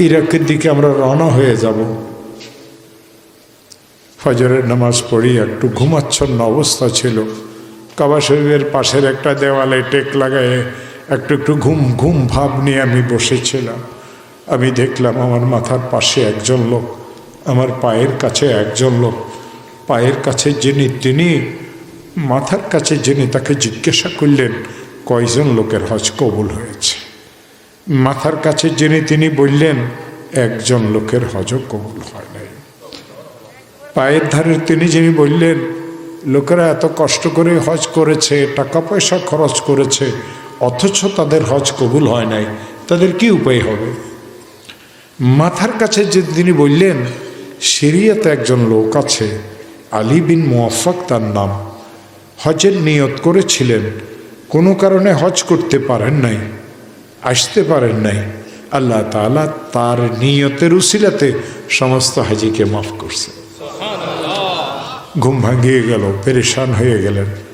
ইরাকের দিকে আমরা রওনা হয়ে যাব। ফজরের নামাজ পড়ি, একটু ঘুমাচ্ছন্ন অবস্থা ছিল। কাবা শরীফের পাশের একটা দেওয়ালে টেক লাগায়ে একটু একটু ঘুম ঘুম ভাব নিয়ে আমি বসেছিলাম। আমি দেখলাম আমার মাথার পাশে একজন লোক, আমার পায়ের কাছে একজন লোক। পায়ের কাছে যিনি, তিনি মাথার কাছে যিনি, তাকে জিজ্ঞাসা করলেন কয়জন লোকের হজ কবুল হয়েছে। মাথার কাছে যিনি, তিনি বললেন একজন লোকের হজও কবুল হয় নাই। পায়ের ধারের তিনি যিনি বললেন লোকেরা এত কষ্ট করে হজ করেছে, টাকা পয়সা খরচ করেছে, অথচ তাদের হজ কবুল হয় নাই, তাদের কি উপায় হবে? মাথার কাছে যে তিনি বললেন সিরিয়াতে একজন লোক আছে, আলী বিন মুওয়াফফাক তার নাম, হজের নিয়ত করেছিলেন, কোনো কারণে হজ করতে পারেন নাই, আসতে পারেন নাই। আল্লাহ তাআলা তার নিয়তের উসিলাতে সমস্ত হাজিকে মাফ করছে। ঘুম ভাঙিয়ে গেল, পেরেশান হয়ে গেলেন।